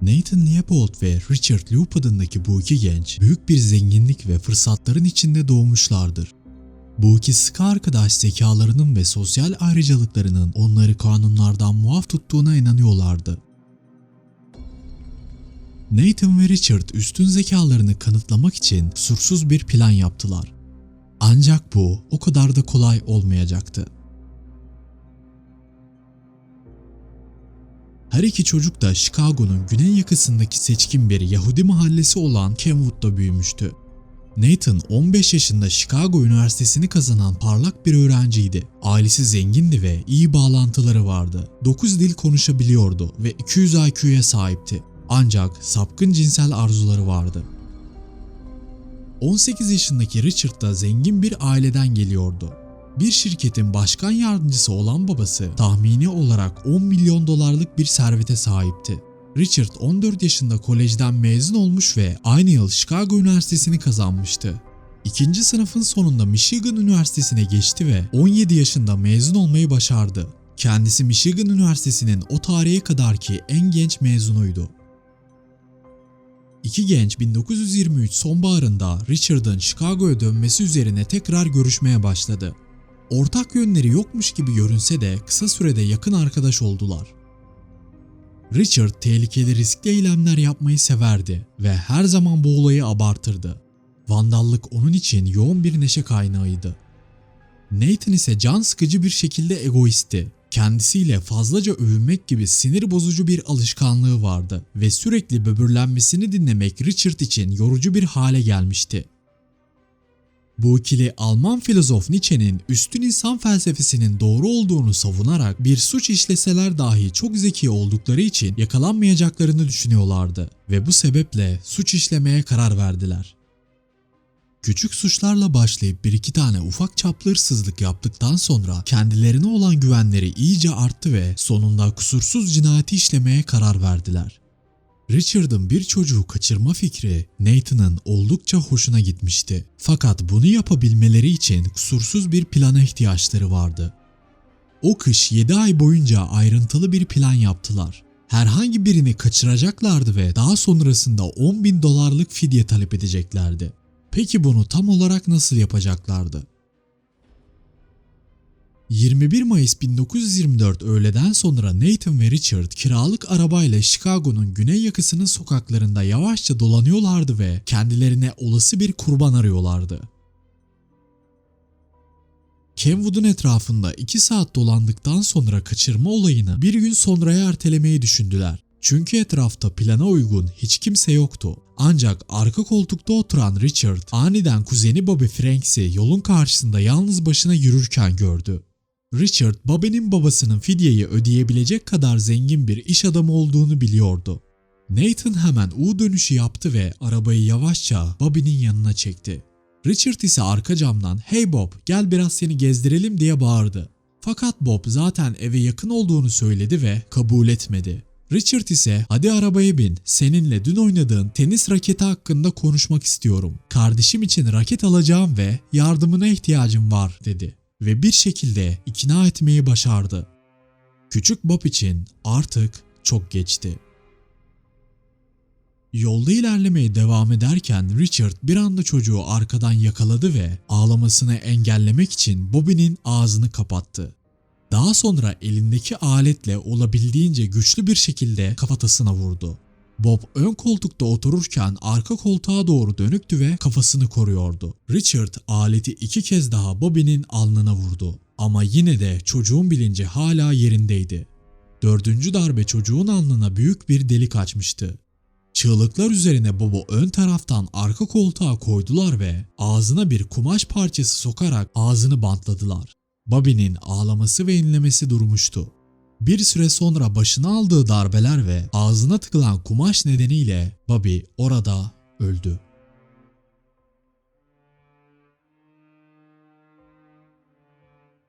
Nathan Leopold ve Richard Loop adındaki bu iki genç büyük bir zenginlik ve fırsatların içinde doğmuşlardır. Bu iki sıkı arkadaş zekalarının ve sosyal ayrıcalıklarının onları kanunlardan muaf tuttuğuna inanıyorlardı. Nathan ve Richard üstün zekalarını kanıtlamak için kusursuz bir plan yaptılar. Ancak bu o kadar da kolay olmayacaktı. Her iki çocuk da Chicago'nun güney yakasındaki seçkin bir Yahudi mahallesi olan Kenwood'da büyümüştü. Nathan 15 yaşında Chicago Üniversitesi'ni kazanan parlak bir öğrenciydi. Ailesi zengindi ve iyi bağlantıları vardı. 9 dil konuşabiliyordu ve 200 IQ'ya sahipti. Ancak sapkın cinsel arzuları vardı. 18 yaşındaki Richard da zengin bir aileden geliyordu. Bir şirketin başkan yardımcısı olan babası tahmini olarak 10 milyon dolarlık bir servete sahipti. Richard 14 yaşında kolejden mezun olmuş ve aynı yıl Chicago Üniversitesi'ni kazanmıştı. İkinci sınıfın sonunda Michigan Üniversitesi'ne geçti ve 17 yaşında mezun olmayı başardı. Kendisi Michigan Üniversitesi'nin o tarihe kadarki en genç mezunuydu. İki genç 1923 sonbaharında Richard'ın Chicago'ya dönmesi üzerine tekrar görüşmeye başladı. Ortak yönleri yokmuş gibi görünse de kısa sürede yakın arkadaş oldular. Richard tehlikeli riskli eylemler yapmayı severdi ve her zaman bu olayı abartırdı. Vandallık onun için yoğun bir neşe kaynağıydı. Nathan ise can sıkıcı bir şekilde egoistti. Kendisiyle fazlaca övünmek gibi sinir bozucu bir alışkanlığı vardı ve sürekli böbürlenmesini dinlemek Richard için yorucu bir hale gelmişti. Bu ikili Alman filozof Nietzsche'nin üstün insan felsefesinin doğru olduğunu savunarak bir suç işleseler dahi çok zeki oldukları için yakalanmayacaklarını düşünüyorlardı ve bu sebeple suç işlemeye karar verdiler. Küçük suçlarla başlayıp bir iki tane ufak çaplı hırsızlık yaptıktan sonra kendilerine olan güvenleri iyice arttı ve sonunda kusursuz cinayeti işlemeye karar verdiler. Richard'ın bir çocuğu kaçırma fikri Nathan'ın oldukça hoşuna gitmişti. Fakat bunu yapabilmeleri için kusursuz bir plana ihtiyaçları vardı. O kış 7 ay boyunca ayrıntılı bir plan yaptılar. Herhangi birini kaçıracaklardı ve daha sonrasında 10.000 dolarlık fidye talep edeceklerdi. Peki bunu tam olarak nasıl yapacaklardı? 21 Mayıs 1924 öğleden sonra Nathan ve Richard kiralık arabayla Chicago'nun güney yakasının sokaklarında yavaşça dolanıyorlardı ve kendilerine olası bir kurban arıyorlardı. Kenwood'un etrafında 2 saat dolandıktan sonra kaçırma olayını bir gün sonraya ertelemeyi düşündüler. Çünkü etrafta plana uygun hiç kimse yoktu. Ancak arka koltukta oturan Richard aniden kuzeni Bobby Franks'i yolun karşısında yalnız başına yürürken gördü. Richard, Bobby'nin babasının fidyeyi ödeyebilecek kadar zengin bir iş adamı olduğunu biliyordu. Nathan hemen U dönüşü yaptı ve arabayı yavaşça Bobby'nin yanına çekti. Richard ise arka camdan "Hey Bob, gel biraz seni gezdirelim" diye bağırdı. Fakat Bob zaten eve yakın olduğunu söyledi ve kabul etmedi. Richard ise "Hadi arabaya bin, seninle dün oynadığın tenis raketi hakkında konuşmak istiyorum. Kardeşim için raket alacağım ve yardımına ihtiyacım var" dedi. Ve bir şekilde ikna etmeyi başardı. Küçük Bob için artık çok geçti. Yolda ilerlemeye devam ederken Richard bir anda çocuğu arkadan yakaladı ve ağlamasını engellemek için Bobby'nin ağzını kapattı. Daha sonra elindeki aletle olabildiğince güçlü bir şekilde kafatasına vurdu. Bob ön koltukta otururken arka koltuğa doğru dönüktü ve kafasını koruyordu. Richard aleti 2 kez daha Bobby'nin alnına vurdu. Ama yine de çocuğun bilinci hala yerindeydi. 4. darbe çocuğun alnına büyük bir delik açmıştı. Çığlıklar üzerine Bob'u ön taraftan arka koltuğa koydular ve ağzına bir kumaş parçası sokarak ağzını bantladılar. Bobby'nin ağlaması ve inlemesi durmuştu. Bir süre sonra başına aldığı darbeler ve ağzına tıkılan kumaş nedeniyle Bobby orada öldü.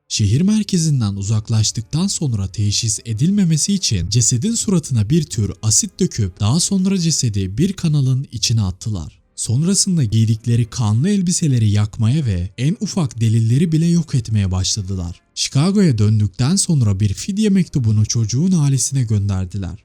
Şehir merkezinden uzaklaştıktan sonra teşhis edilmemesi için cesedin suratına bir tür asit döküp daha sonra cesedi bir kanalın içine attılar. Sonrasında giydikleri kanlı elbiseleri yakmaya ve en ufak delilleri bile yok etmeye başladılar. Chicago'ya döndükten sonra bir fidye mektubunu çocuğun ailesine gönderdiler.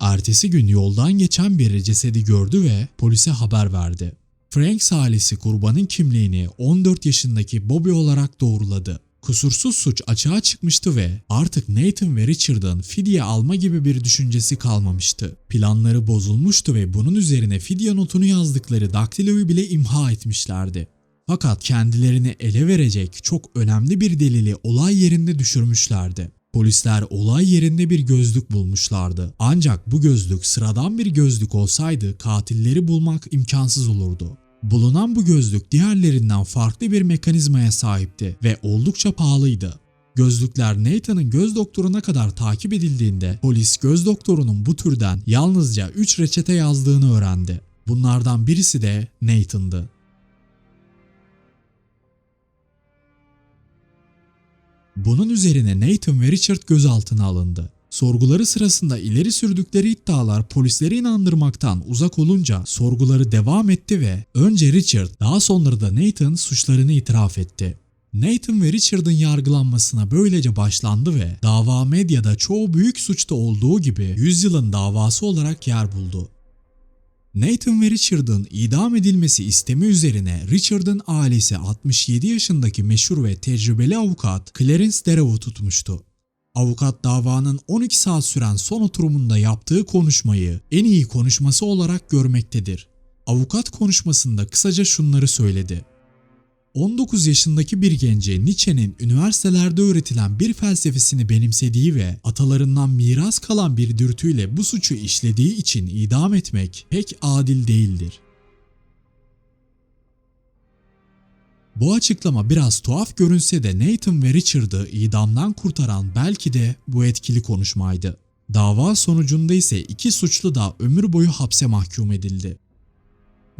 Ertesi gün yoldan geçen biri cesedi gördü ve polise haber verdi. Franks ailesi kurbanın kimliğini 14 yaşındaki Bobby olarak doğruladı. Kusursuz suç açığa çıkmıştı ve artık Nathan ve Richard'ın fidye alma gibi bir düşüncesi kalmamıştı. Planları bozulmuştu ve bunun üzerine fidye notunu yazdıkları daktiloyu bile imha etmişlerdi. Fakat kendilerini ele verecek çok önemli bir delili olay yerinde düşürmüşlerdi. Polisler olay yerinde bir gözlük bulmuşlardı. Ancak bu gözlük sıradan bir gözlük olsaydı katilleri bulmak imkansız olurdu. Bulunan bu gözlük diğerlerinden farklı bir mekanizmaya sahipti ve oldukça pahalıydı. Gözlükler Nathan'ın göz doktoruna kadar takip edildiğinde polis göz doktorunun bu türden yalnızca 3 reçete yazdığını öğrendi. Bunlardan birisi de Nathan'dı. Bunun üzerine Nathan ve Richard gözaltına alındı. Sorguları sırasında ileri sürdükleri iddialar polisleri inandırmaktan uzak olunca sorguları devam etti ve önce Richard daha sonra da Nathan suçlarını itiraf etti. Nathan ve Richard'ın yargılanmasına böylece başlandı ve dava medyada çoğu büyük suçta olduğu gibi yüzyılın davası olarak yer buldu. Nathan ve Richard'ın idam edilmesi istemi üzerine Richard'ın ailesi 67 yaşındaki meşhur ve tecrübeli avukat Clarence Darrow'u tutmuştu. Avukat davanın 12 saat süren son oturumunda yaptığı konuşmayı en iyi konuşması olarak görmektedir. Avukat konuşmasında kısaca şunları söyledi. 19 yaşındaki bir gence Nietzsche'nin üniversitelerde öğretilen bir felsefesini benimsediği ve atalarından miras kalan bir dürtüyle bu suçu işlediği için idam etmek pek adil değildir. Bu açıklama biraz tuhaf görünse de Nathan ve Richard'ı idamdan kurtaran belki de bu etkili konuşmaydı. Dava sonucunda ise iki suçlu da ömür boyu hapse mahkum edildi.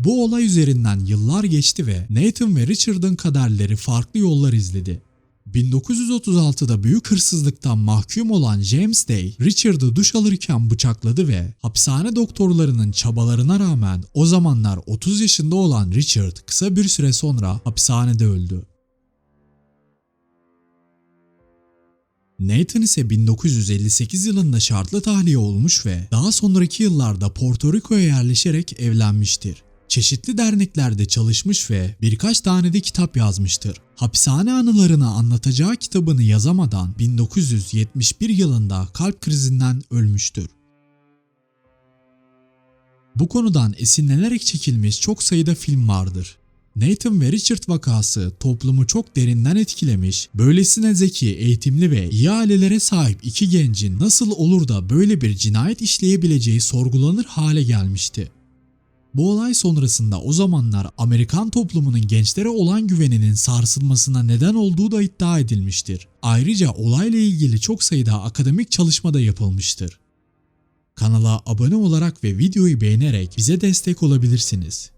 Bu olay üzerinden yıllar geçti ve Nathan ve Richard'ın kaderleri farklı yollar izledi. 1936'da büyük hırsızlıktan mahkum olan James Day, Richard'ı duş alırken bıçakladı ve hapishane doktorlarının çabalarına rağmen o zamanlar 30 yaşında olan Richard kısa bir süre sonra hapishanede öldü. Nathan ise 1958 yılında şartlı tahliye olmuş ve daha sonraki yıllarda Porto Rico'ya yerleşerek evlenmiştir. Çeşitli derneklerde çalışmış ve birkaç tane de kitap yazmıştır. Hapishane anılarını anlatacağı kitabını yazamadan 1971 yılında kalp krizinden ölmüştür. Bu konudan esinlenerek çekilmiş çok sayıda film vardır. Nathan ve Richard vakası toplumu çok derinden etkilemiş, böylesine zeki, eğitimli ve iyi ailelere sahip iki gencin nasıl olur da böyle bir cinayet işleyebileceği sorgulanır hale gelmişti. Bu olay sonrasında o zamanlar Amerikan toplumunun gençlere olan güveninin sarsılmasına neden olduğu da iddia edilmiştir. Ayrıca olayla ilgili çok sayıda akademik çalışma da yapılmıştır. Kanala abone olarak ve videoyu beğenerek bize destek olabilirsiniz.